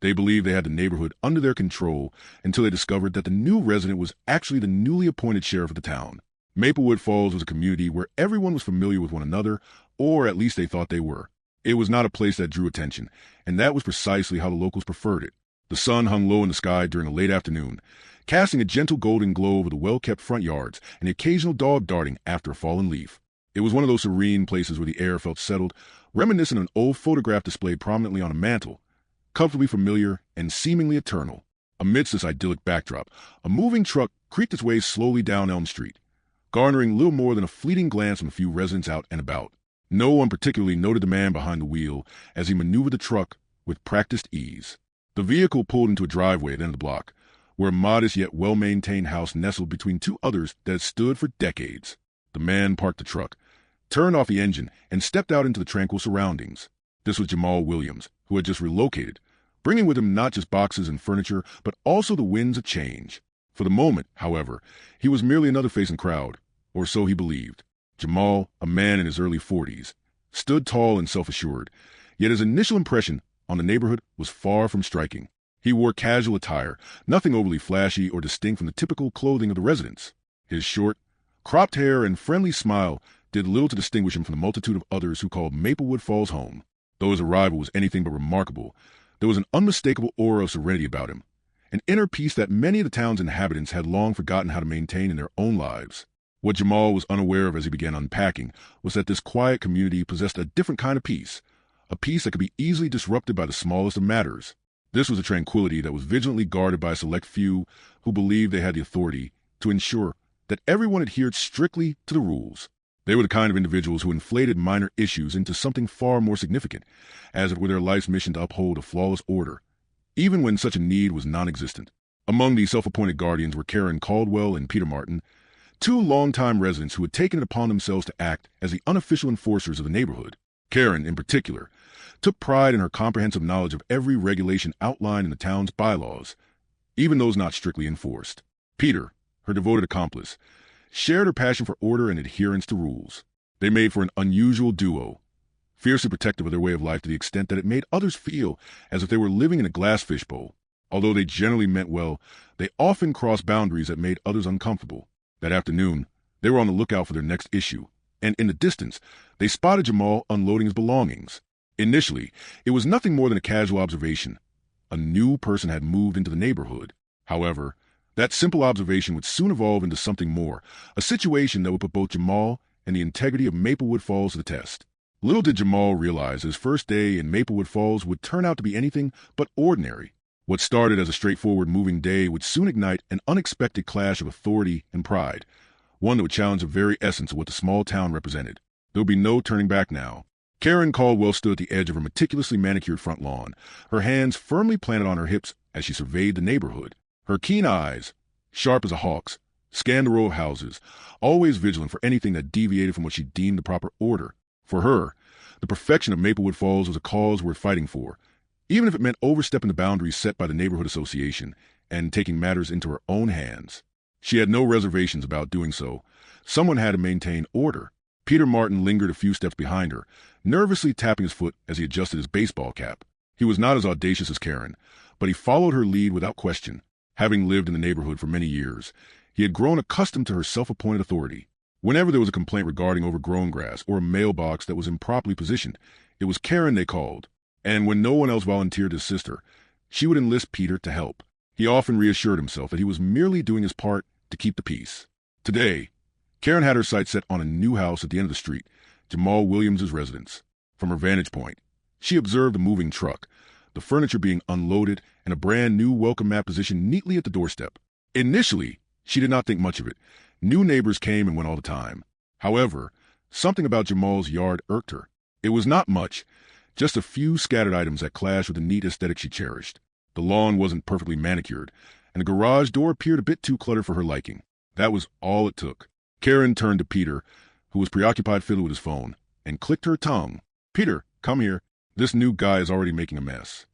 They believed they had the neighborhood under their control until they discovered that the new resident was actually the newly appointed sheriff of the town. Maplewood Falls was a community where everyone was familiar with one another, or at least they thought they were. It was not a place that drew attention, and that was precisely how the locals preferred it. The sun hung low in the sky during a late afternoon, casting a gentle golden glow over the well-kept front yards and the occasional dog darting after a fallen leaf. It was one of those serene places where the air felt settled, reminiscent of an old photograph displayed prominently on a mantel, comfortably familiar and seemingly eternal. Amidst this idyllic backdrop, a moving truck creaked its way slowly down Elm Street, garnering little more than a fleeting glance from a few residents out and about. No one particularly noted the man behind the wheel as he maneuvered the truck with practiced ease. The vehicle pulled into a driveway at the end of the block, where a modest yet well-maintained house nestled between two others that had stood for decades. The man parked the truck, turned off the engine, and stepped out into the tranquil surroundings. This was Jamal Williams, who had just relocated, bringing with him not just boxes and furniture, but also the winds of change. For the moment, however, he was merely another face in the crowd, or so he believed. Jamal, a man in his early 40s, stood tall and self-assured, yet his initial impression on the neighborhood was far from striking. He wore casual attire, nothing overly flashy or distinct from the typical clothing of the residents. His short, cropped hair and friendly smile did little to distinguish him from the multitude of others who called Maplewood Falls home. Though his arrival was anything but remarkable, there was an unmistakable aura of serenity about him, an inner peace that many of the town's inhabitants had long forgotten how to maintain in their own lives. What Jamal was unaware of as he began unpacking was that this quiet community possessed a different kind of peace, a peace that could be easily disrupted by the smallest of matters. This was a tranquility that was vigilantly guarded by a select few who believed they had the authority to ensure that everyone adhered strictly to the rules. They were the kind of individuals who inflated minor issues into something far more significant, as it were their life's mission to uphold a flawless order, even when such a need was non-existent. Among these self-appointed guardians were Karen Caldwell and Peter Martin, two longtime residents who had taken it upon themselves to act as the unofficial enforcers of the neighborhood. Karen, in particular, took pride in her comprehensive knowledge of every regulation outlined in the town's bylaws, even those not strictly enforced. Peter, her devoted accomplice, shared her passion for order and adherence to rules. They made for an unusual duo, fiercely protective of their way of life to the extent that it made others feel as if they were living in a glass fishbowl. Although they generally meant well, they often crossed boundaries that made others uncomfortable. That afternoon, they were on the lookout for their next issue, and in the distance, they spotted Jamal unloading his belongings. Initially, it was nothing more than a casual observation. A new person had moved into the neighborhood. However, that simple observation would soon evolve into something more, a situation that would put both Jamal and the integrity of Maplewood Falls to the test. Little did Jamal realize his first day in Maplewood Falls would turn out to be anything but ordinary. What started as a straightforward moving day would soon ignite an unexpected clash of authority and pride, one that would challenge the very essence of what the small town represented. There would be no turning back now. Karen Caldwell stood at the edge of her meticulously manicured front lawn, her hands firmly planted on her hips as she surveyed the neighborhood. Her keen eyes, sharp as a hawk's, scanned the row of houses, always vigilant for anything that deviated from what she deemed the proper order. For her, the perfection of Maplewood Falls was a cause worth fighting for, even if it meant overstepping the boundaries set by the neighborhood association and taking matters into her own hands. She had no reservations about doing so. Someone had to maintain order. Peter Martin lingered a few steps behind her, nervously tapping his foot as he adjusted his baseball cap. He was not as audacious as Karen, but he followed her lead without question. Having lived in the neighborhood for many years, he had grown accustomed to her self-appointed authority. Whenever there was a complaint regarding overgrown grass or a mailbox that was improperly positioned, it was Karen they called, and when no one else volunteered to assist her, she would enlist Peter to help. He often reassured himself that he was merely doing his part to keep the peace. Today, Karen had her sights set on a new house at the end of the street, Jamal Williams' residence. From her vantage point, she observed a moving truck, the furniture being unloaded, and a brand new welcome mat positioned neatly at the doorstep. Initially, she did not think much of it. New neighbors came and went all the time. However, something about Jamal's yard irked her. It was not much, just a few scattered items that clashed with the neat aesthetic she cherished. The lawn wasn't perfectly manicured, and the garage door appeared a bit too cluttered for her liking. That was all it took. Karen turned to Peter, who was preoccupied fiddling with his phone, and clicked her tongue. "Peter, come here. This new guy is already making a mess."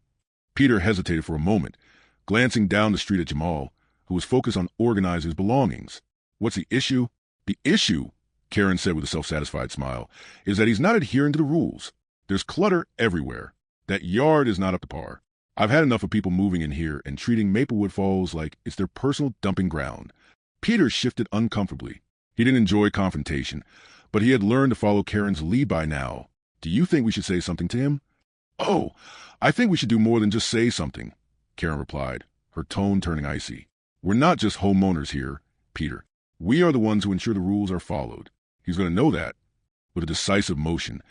Peter hesitated for a moment, glancing down the street at Jamal, who was focused on organizing his belongings. "What's the issue?" "The issue," Karen said with a self-satisfied smile, "is that he's not adhering to the rules. There's clutter everywhere. That yard is not up to par. I've had enough of people moving in here and treating Maplewood Falls like it's their personal dumping ground. Peter shifted uncomfortably. He didn't enjoy confrontation, but he had learned to follow Karen's lead by now. Do you think we should say something to him? Oh, I think we should do more than just say something, Karen replied, her tone turning icy. We're not just homeowners here, Peter. We are the ones who ensure the rules are followed. He's going to know that. With a decisive motion,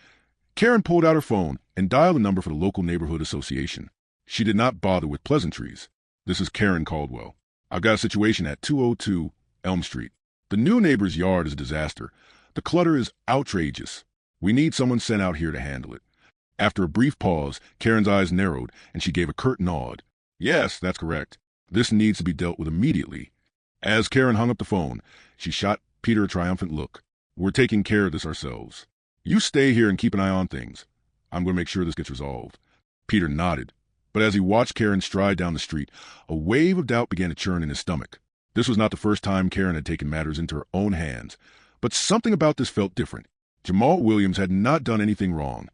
Karen pulled out her phone and dialed a number for the local neighborhood association. She did not bother with pleasantries. This is Karen Caldwell. I've got a situation at 202 Elm Street. The new neighbor's yard is a disaster. The clutter is outrageous. We need someone sent out here to handle it. After a brief pause, Karen's eyes narrowed and she gave a curt nod. Yes, that's correct. This needs to be dealt with immediately. As Karen hung up the phone, she shot Peter a triumphant look. We're taking care of this ourselves. You stay here and keep an eye on things. I'm going to make sure this gets resolved. Peter nodded, but as he watched Karen stride down the street, a wave of doubt began to churn in his stomach. This was not the first time Karen had taken matters into her own hands, but something about this felt different. Jamal Williams had not done anything wrong,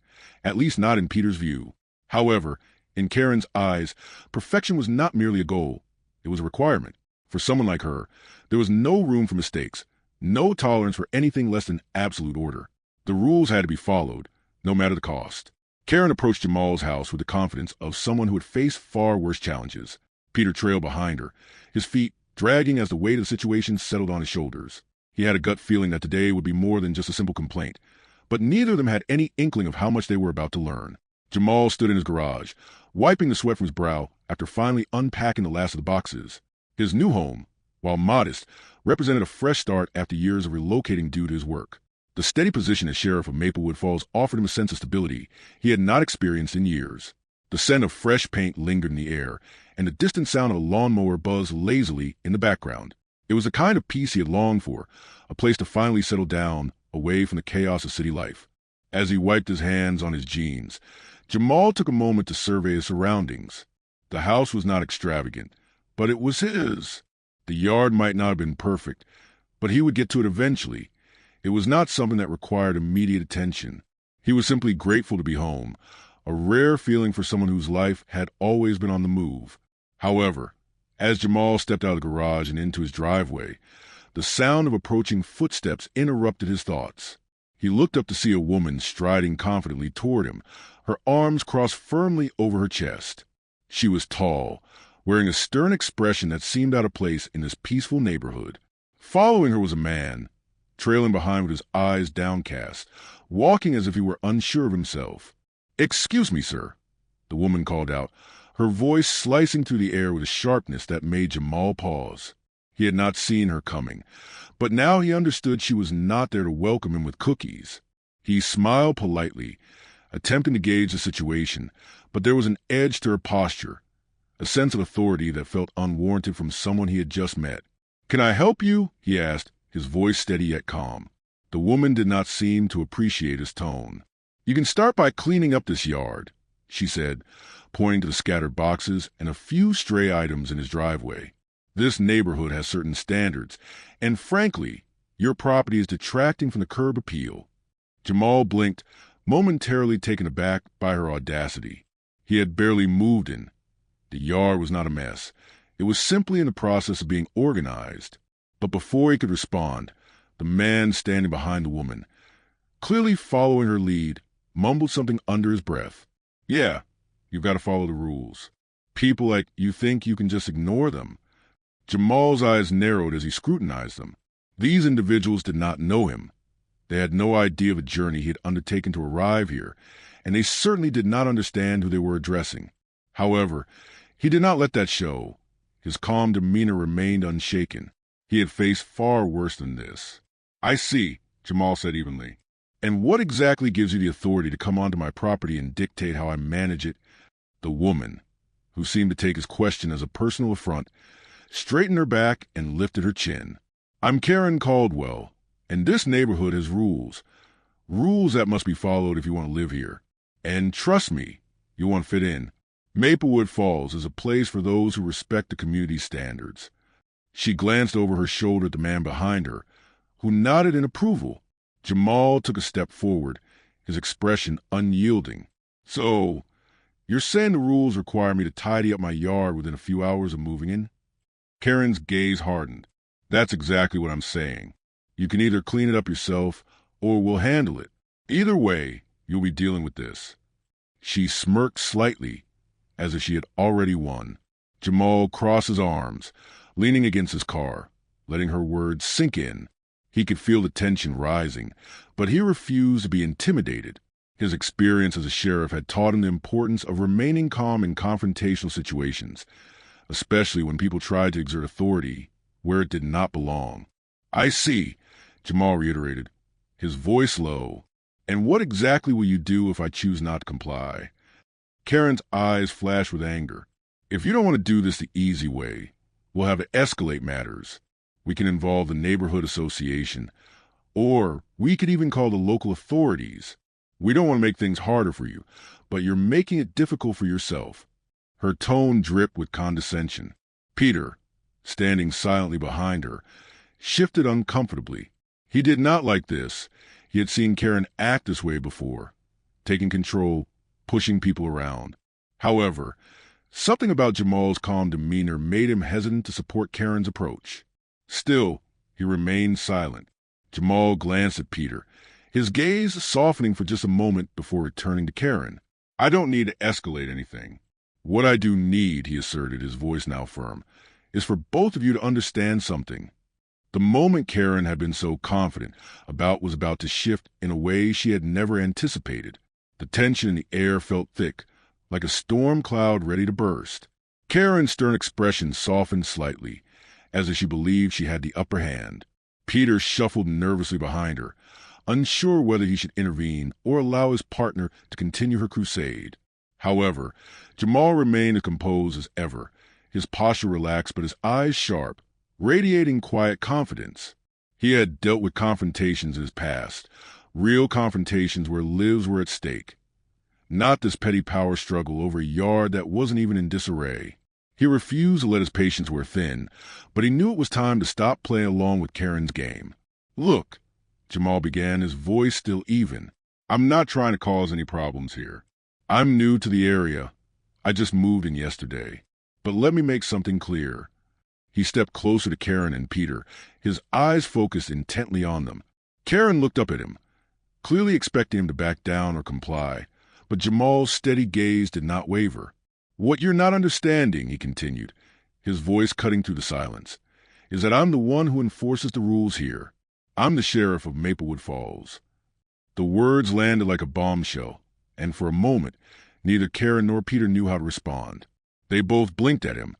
at least not in Peter's view. However, in Karen's eyes, perfection was not merely a goal. It was a requirement. For someone like her, there was no room for mistakes, no tolerance for anything less than absolute order. The rules had to be followed, no matter the cost. Karen approached Jamal's house with the confidence of someone who had faced far worse challenges. Peter trailed behind her, his feet dragging as the weight of the situation settled on his shoulders. He had a gut feeling that today would be more than just a simple complaint, but neither of them had any inkling of how much they were about to learn. Jamal stood in his garage, wiping the sweat from his brow after finally unpacking the last of the boxes. His new home, while modest, represented a fresh start after years of relocating due to his work. The steady position as sheriff of Maplewood Falls offered him a sense of stability he had not experienced in years. The scent of fresh paint lingered in the air, and the distant sound of a lawnmower buzzed lazily in the background. It was the kind of peace he had longed for, a place to finally settle down, away from the chaos of city life. As he wiped his hands on his jeans, Jamal took a moment to survey his surroundings. The house was not extravagant, but it was his. The yard might not have been perfect, but he would get to it eventually. It was not something that required immediate attention. He was simply grateful to be home, a rare feeling for someone whose life had always been on the move. However, as Jamal stepped out of the garage and into his driveway, the sound of approaching footsteps interrupted his thoughts. He looked up to see a woman striding confidently toward him, her arms crossed firmly over her chest. She was tall, wearing a stern expression that seemed out of place in this peaceful neighborhood. Following her was a man, trailing behind with his eyes downcast, walking as if he were unsure of himself. "Excuse me, sir," the woman called out, her voice slicing through the air with a sharpness that made Jamal pause. He had not seen her coming, but now he understood she was not there to welcome him with cookies. He smiled politely, attempting to gauge the situation, but there was an edge to her posture, a sense of authority that felt unwarranted from someone he had just met. "Can I help you?" he asked, his voice steady yet calm. The woman did not seem to appreciate his tone. "You can start by cleaning up this yard," she said, pointing to the scattered boxes and a few stray items in his driveway. "This neighborhood has certain standards, and frankly, your property is detracting from the curb appeal." Jamal blinked, momentarily taken aback by her audacity. He had barely moved in. The yard was not a mess. It was simply in the process of being organized. But before he could respond, the man standing behind the woman, clearly following her lead, mumbled something under his breath. "Yeah, you've got to follow the rules. People like you think you can just ignore them." Jamal's eyes narrowed as he scrutinized them. These individuals did not know him. They had no idea of the journey he had undertaken to arrive here, and they certainly did not understand who they were addressing. However, he did not let that show. His calm demeanor remained unshaken. He had faced far worse than this. "I see," Jamal said evenly. "And what exactly gives you the authority to come onto my property and dictate how I manage it?" The woman, who seemed to take his question as a personal affront, straightened her back and lifted her chin. "I'm Karen Caldwell, and this neighborhood has rules. Rules that must be followed if you want to live here. And trust me, you want to fit in. Maplewood Falls is a place for those who respect the community standards." She glanced over her shoulder at the man behind her, who nodded in approval. Jamal took a step forward, his expression unyielding. "So, You're saying the rules require me to tidy up my yard within a few hours of moving in? Karen's gaze hardened. That's exactly what I'm saying. You can either clean it up yourself, or we'll handle it. Either way, you'll be dealing with this. She smirked slightly, as if she had already won. Jamal crossed his arms, leaning against his car, letting her words sink in. He could feel the tension rising, but he refused to be intimidated. His experience as a sheriff had taught him the importance of remaining calm in confrontational situations, especially when people tried to exert authority where it did not belong. I see, Jamal reiterated, his voice low. And what exactly will you do if I choose not to comply? Karen's eyes flashed with anger. If you don't want to do this the easy way, we'll have to escalate matters. We can involve the neighborhood association, or we could even call the local authorities. We don't want to make things harder for you, but you're making it difficult for yourself. Her tone dripped with condescension. Peter, standing silently behind her, shifted uncomfortably. He did not like this. He had seen Karen act this way before, taking control, pushing people around. However, something about Jamal's calm demeanor made him hesitant to support Karen's approach. Still, he remained silent. Jamal glanced at Peter, his gaze softening for just a moment before returning to Karen. I don't need to escalate anything. What I do need, he asserted, his voice now firm, is for both of you to understand something. The moment Karen had been so confident about was about to shift in a way she had never anticipated. The tension in the air felt thick, like a storm cloud ready to burst. Karen's stern expression softened slightly, as if she believed she had the upper hand. Peter shuffled nervously behind her, unsure whether he should intervene or allow his partner to continue her crusade. However, Jamal remained as composed as ever, his posture relaxed but his eyes sharp, radiating quiet confidence. He had dealt with confrontations in his past, real confrontations where lives were at stake. Not this petty power struggle over a yard that wasn't even in disarray. He refused to let his patience wear thin, but he knew it was time to stop playing along with Karen's game. Look, Jamal began, his voice still even. I'm not trying to cause any problems here. I'm new to the area. I just moved in yesterday. But let me make something clear. He stepped closer to Karen and Peter, his eyes focused intently on them. Karen looked up at him, clearly expecting him to back down or comply, but Jamal's steady gaze did not waver. What you're not understanding, he continued, his voice cutting through the silence, is that I'm the one who enforces the rules here. I'm the sheriff of Maplewood Falls. The words landed like a bombshell, and for a moment, neither Karen nor Peter knew how to respond. They both blinked at him,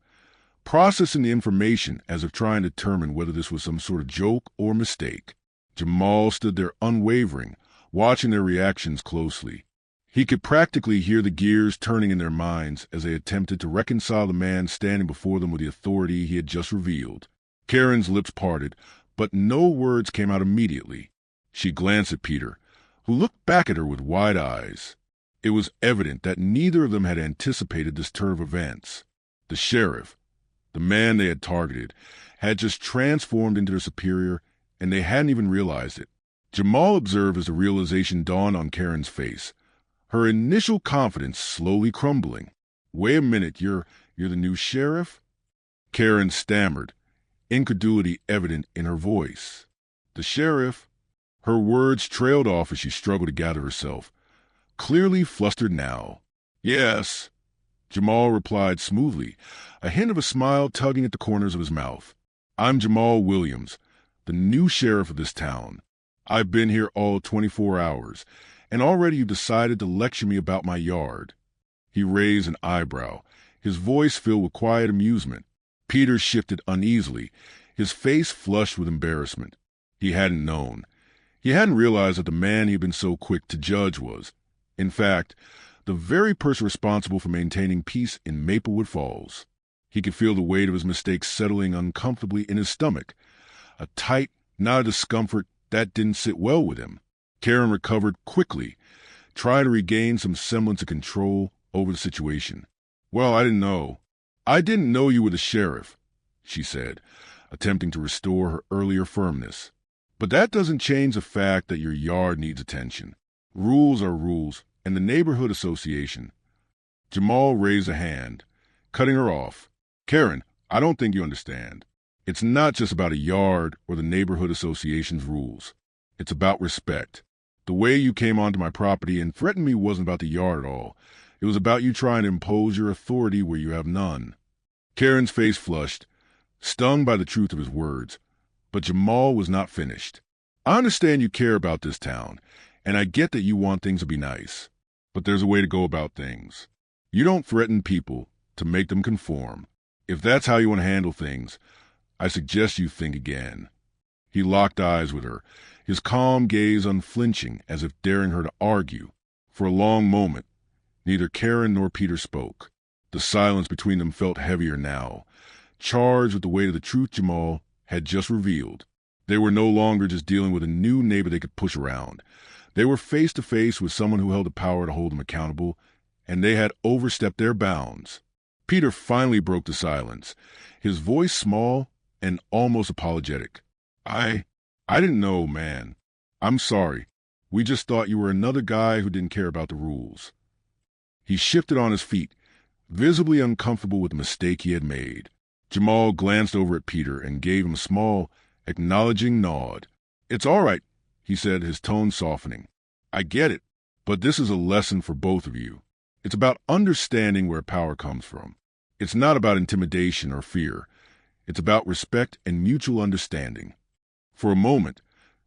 processing the information as if trying to determine whether this was some sort of joke or mistake. Jamal stood there unwavering, watching their reactions closely. He could practically hear the gears turning in their minds as they attempted to reconcile the man standing before them with the authority he had just revealed. Karen's lips parted, but no words came out immediately. She glanced at Peter, who looked back at her with wide eyes. It was evident that neither of them had anticipated this turn of events. The sheriff, the man they had targeted, had just transformed into their superior, and they hadn't even realized it. Jamal observed as the realization dawned on Karen's face, her initial confidence slowly crumbling. Wait a minute, you're the new sheriff? Karen stammered, incredulity evident in her voice. The sheriff? Her words trailed off as she struggled to gather herself, clearly flustered now. Yes, Jamal replied smoothly, a hint of a smile tugging at the corners of his mouth. I'm Jamal Williams, the new sheriff of this town. I've been here all 24 hours, and already you've decided to lecture me about my yard. He raised an eyebrow, his voice filled with quiet amusement. Peter shifted uneasily, his face flushed with embarrassment. He hadn't known. He hadn't realized that the man he had been so quick to judge was, in fact, the very person responsible for maintaining peace in Maplewood Falls. He could feel the weight of his mistakes settling uncomfortably in his stomach, a tight, knot of discomfort that didn't sit well with him. Karen recovered quickly, trying to regain some semblance of control over the situation. Well, I didn't know you were the sheriff, she said, attempting to restore her earlier firmness. But that doesn't change the fact that your yard needs attention. Rules are rules, and the neighborhood association. Jamal raised a hand, cutting her off. Karen, I don't think you understand. It's not just about a yard or the neighborhood association's rules. It's about respect. The way you came onto my property and threatened me wasn't about the yard at all. It was about you trying to impose your authority where you have none. Karen's face flushed, stung by the truth of his words. But Jamal was not finished. I understand you care about this town, and I get that you want things to be nice. But there's a way to go about things. You don't threaten people to make them conform. If that's how you want to handle things, I suggest you think again. He locked eyes with her, his calm gaze unflinching as if daring her to argue. For a long moment, neither Karen nor Peter spoke. The silence between them felt heavier now, charged with the weight of the truth Jamal had just revealed. They were no longer just dealing with a new neighbor they could push around. They were face to face with someone who held the power to hold them accountable, and they had overstepped their bounds. Peter finally broke the silence, his voice small and almost apologetic. I didn't know, man. I'm sorry. We just thought you were another guy who didn't care about the rules. He shifted on his feet, visibly uncomfortable with the mistake he had made. Jamal glanced over at Peter and gave him a small, acknowledging nod. It's all right, he said, his tone softening. I get it, but this is a lesson for both of you. It's about understanding where power comes from. It's not about intimidation or fear. It's about respect and mutual understanding. For a moment,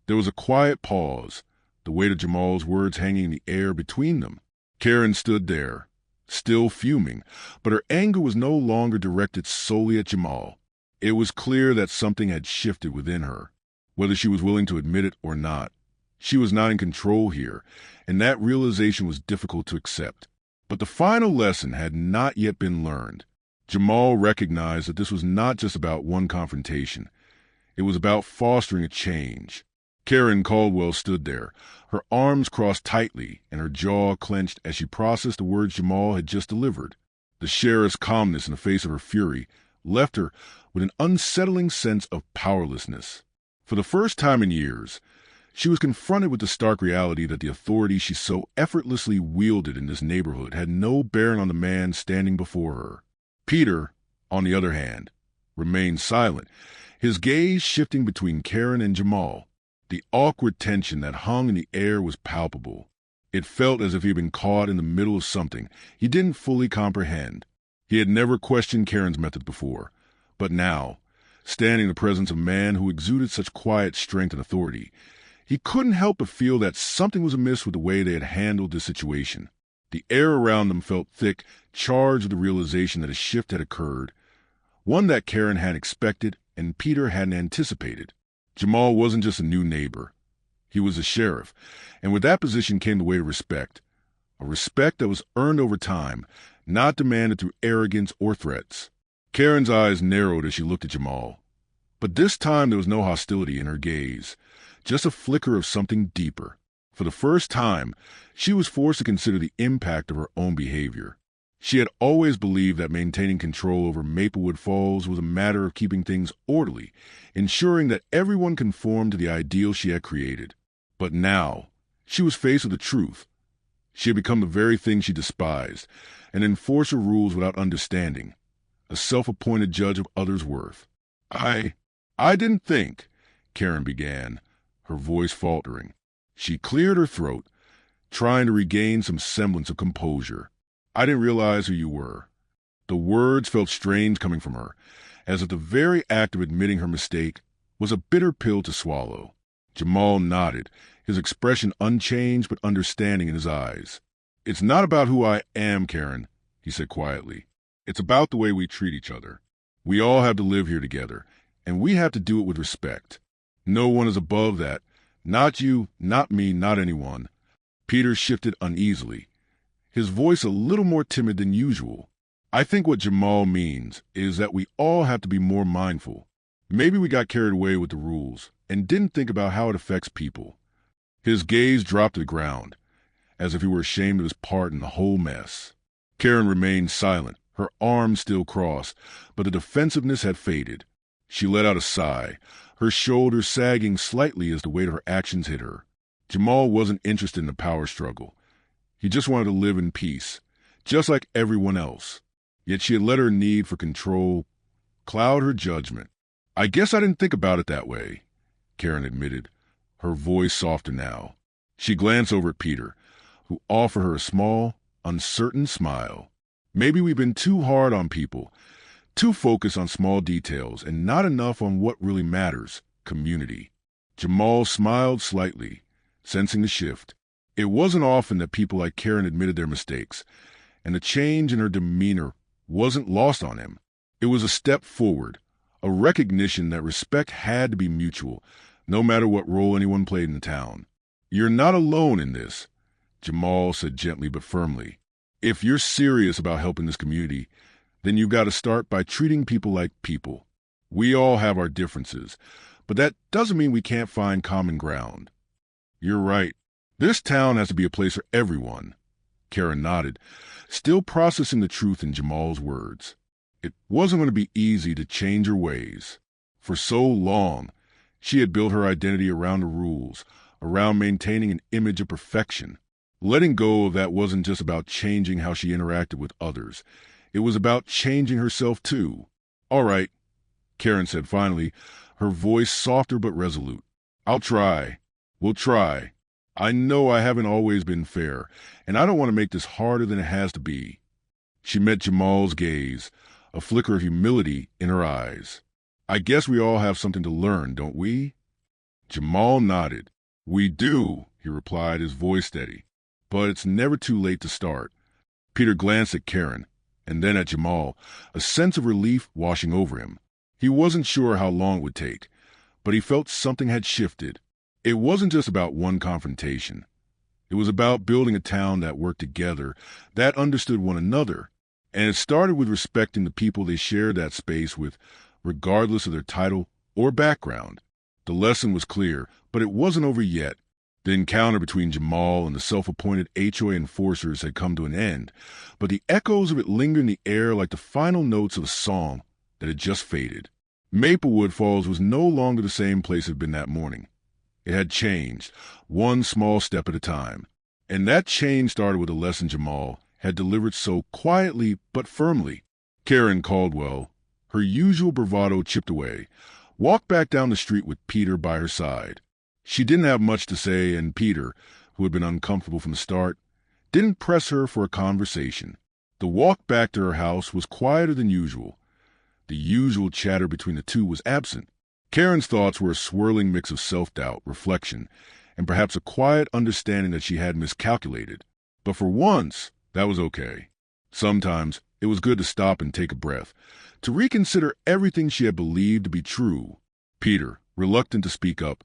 there was a quiet pause, the weight of Jamal's words hanging in the air between them. Karen stood there, still fuming, but her anger was no longer directed solely at Jamal. It was clear that something had shifted within her, whether she was willing to admit it or not. She was not in control here, and that realization was difficult to accept. But the final lesson had not yet been learned. Jamal recognized that this was not just about one confrontation. It was about fostering a change. Karen Caldwell stood there, her arms crossed tightly and her jaw clenched as she processed the words Jamal had just delivered. The sheriff's calmness in the face of her fury left her with an unsettling sense of powerlessness. For the first time in years, she was confronted with the stark reality that the authority she so effortlessly wielded in this neighborhood had no bearing on the man standing before her. Peter, on the other hand, remained silent, his gaze shifting between Karen and Jamal. The awkward tension that hung in the air was palpable. It felt as if he had been caught in the middle of something he didn't fully comprehend. He had never questioned Karen's methods before, but now, standing in the presence of a man who exuded such quiet strength and authority, he couldn't help but feel that something was amiss with the way they had handled this situation. The air around them felt thick, charged with the realization that a shift had occurred, one that Karen hadn't expected and Peter hadn't anticipated. Jamal wasn't just a new neighbor. He was a sheriff, and with that position came the weight of respect, a respect that was earned over time, not demanded through arrogance or threats. Karen's eyes narrowed as she looked at Jamal. But this time there was no hostility in her gaze, just a flicker of something deeper. For the first time, she was forced to consider the impact of her own behavior. She had always believed that maintaining control over Maplewood Falls was a matter of keeping things orderly, ensuring that everyone conformed to the ideal she had created. But now, she was faced with the truth. She had become the very thing she despised, an enforcer of rules without understanding, a self-appointed judge of others' worth. I didn't think, Karen began, her voice faltering. She cleared her throat, trying to regain some semblance of composure. I didn't realize who you were. The words felt strange coming from her, as if the very act of admitting her mistake was a bitter pill to swallow. Jamal nodded, his expression unchanged but understanding in his eyes. It's not about who I am, Karen, he said quietly. It's about the way we treat each other. We all have to live here together, and we have to do it with respect. No one is above that. Not you, not me, not anyone. Peter shifted uneasily, his voice a little more timid than usual. I think what Jamal means is that we all have to be more mindful. Maybe we got carried away with the rules and didn't think about how it affects people. His gaze dropped to the ground, as if he were ashamed of his part in the whole mess. Karen remained silent, her arms still crossed, but the defensiveness had faded. She let out a sigh, her shoulders sagging slightly as the weight of her actions hit her. Jamal wasn't interested in the power struggle. He just wanted to live in peace, just like everyone else. Yet she had let her need for control cloud her judgment. I guess I didn't think about it that way, Karen admitted, her voice softer now. She glanced over at Peter, who offered her a small, uncertain smile. Maybe we've been too hard on people, too focused on small details, and not enough on what really matters, community. Jamal smiled slightly, sensing the shift. It wasn't often that people like Karen admitted their mistakes, and the change in her demeanor wasn't lost on him. It was a step forward, a recognition that respect had to be mutual, no matter what role anyone played in the town. You're not alone in this, Jamal said gently but firmly. If you're serious about helping this community, then you've got to start by treating people like people. We all have our differences, but that doesn't mean we can't find common ground. You're right. This town has to be a place for everyone. Karen nodded, still processing the truth in Jamal's words. It wasn't going to be easy to change her ways. For so long, she had built her identity around the rules, around maintaining an image of perfection. Letting go of that wasn't just about changing how she interacted with others. It was about changing herself too. All right, Karen said finally, her voice softer but resolute. I'll try. We'll try. I know I haven't always been fair, and I don't want to make this harder than it has to be. She met Jamal's gaze, a flicker of humility in her eyes. I guess we all have something to learn, don't we? Jamal nodded. We do, he replied, his voice steady. But it's never too late to start. Peter glanced at Karen, and then at Jamal, a sense of relief washing over him. He wasn't sure how long it would take, but he felt something had shifted. It wasn't just about one confrontation. It was about building a town that worked together, that understood one another. And it started with respecting the people they shared that space with, regardless of their title or background. The lesson was clear, but it wasn't over yet. The encounter between Jamal and the self-appointed HOA enforcers had come to an end, but the echoes of it lingered in the air like the final notes of a song that had just faded. Maplewood Falls was no longer the same place it had been that morning. It had changed, one small step at a time. And that change started with a lesson Jamal had delivered so quietly but firmly. Karen Caldwell, her usual bravado chipped away, walked back down the street with Peter by her side. She didn't have much to say, and Peter, who had been uncomfortable from the start, didn't press her for a conversation. The walk back to her house was quieter than usual. The usual chatter between the two was absent. Karen's thoughts were a swirling mix of self-doubt, reflection, and perhaps a quiet understanding that she had miscalculated. But for once, that was okay. Sometimes it was good to stop and take a breath, to reconsider everything she had believed to be true. Peter, reluctant to speak up,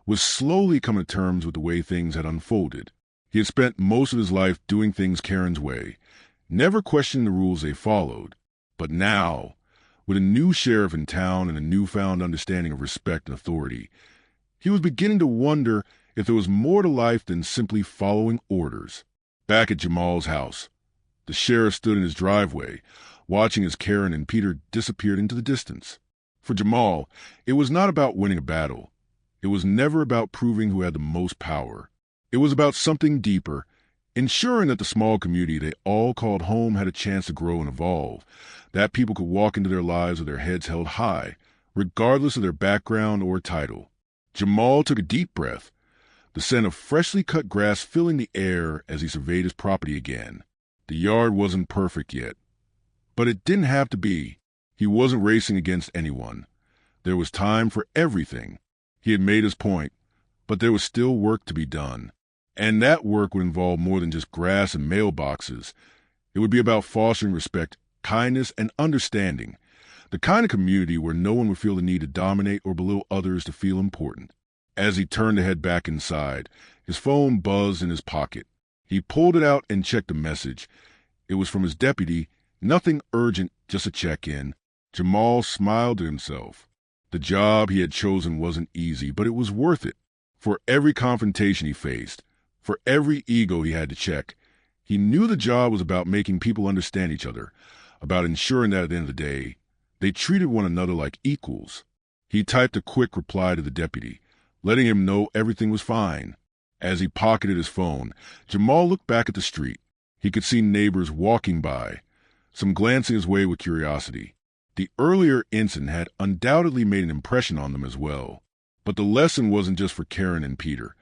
was slowly coming to terms with the way things had unfolded. He had spent most of his life doing things Karen's way, never questioning the rules they followed. But now, with a new sheriff in town and a newfound understanding of respect and authority, he was beginning to wonder if there was more to life than simply following orders. Back at Jamal's house, the sheriff stood in his driveway, watching as Karen and Peter disappeared into the distance. For Jamal, it was not about winning a battle. It was never about proving who had the most power. It was about something deeper, ensuring that the small community they all called home had a chance to grow and evolve, that people could walk into their lives with their heads held high, regardless of their background or title. Jamal took a deep breath, the scent of freshly cut grass filling the air as he surveyed his property again. The yard wasn't perfect yet, but it didn't have to be. He wasn't racing against anyone. There was time for everything. He had made his point, but there was still work to be done. And that work would involve more than just grass and mailboxes. It would be about fostering respect, kindness, and understanding. The kind of community where no one would feel the need to dominate or belittle others to feel important. As he turned to head back inside, his phone buzzed in his pocket. He pulled it out and checked a message. It was from his deputy. Nothing urgent, just a check-in. Jamal smiled to himself. The job he had chosen wasn't easy, but it was worth it. For every confrontation he faced, for every ego he had to check, he knew the job was about making people understand each other, about ensuring that at the end of the day, they treated one another like equals. He typed a quick reply to the deputy, letting him know everything was fine. As he pocketed his phone, Jamal looked back at the street. He could see neighbors walking by, some glancing his way with curiosity. The earlier incident had undoubtedly made an impression on them as well. But the lesson wasn't just for Karen and Peter.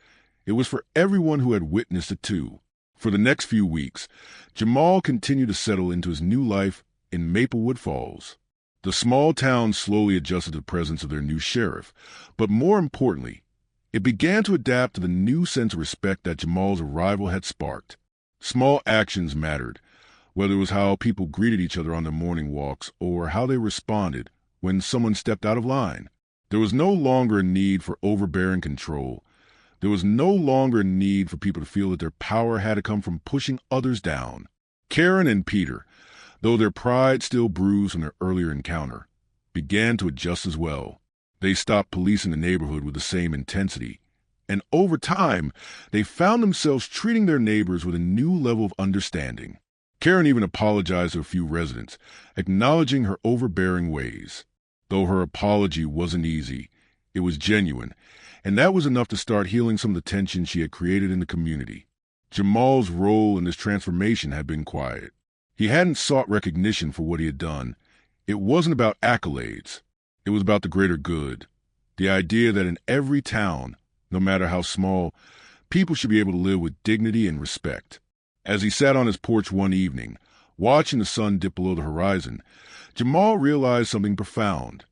It was for everyone who had witnessed it too. For the next few weeks, Jamal continued to settle into his new life in Maplewood Falls. The small town slowly adjusted to the presence of their new sheriff, but more importantly, it began to adapt to the new sense of respect that Jamal's arrival had sparked. Small actions mattered, whether it was how people greeted each other on their morning walks or how they responded when someone stepped out of line. There was no longer a need for overbearing control. There was no longer a need for people to feel that their power had to come from pushing others down. Karen and Peter, though their pride still bruised from their earlier encounter, began to adjust as well. They stopped policing the neighborhood with the same intensity, and over time, they found themselves treating their neighbors with a new level of understanding. Karen even apologized to a few residents, acknowledging her overbearing ways. Though her apology wasn't easy, it was genuine, and that was enough to start healing some of the tension she had created in the community. Jamal's role in this transformation had been quiet. He hadn't sought recognition for what he had done. It wasn't about accolades. It was about the greater good. The idea that in every town, no matter how small, people should be able to live with dignity and respect. As he sat on his porch one evening, watching the sun dip below the horizon, Jamal realized something profound.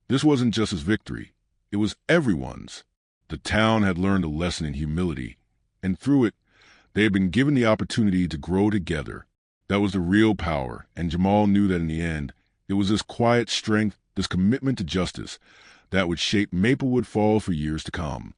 This wasn't just his victory. It was everyone's. The town had learned a lesson in humility, and through it, they had been given the opportunity to grow together. That was the real power, and Jamal knew that in the end, it was this quiet strength, this commitment to justice, that would shape Maplewood Falls for years to come.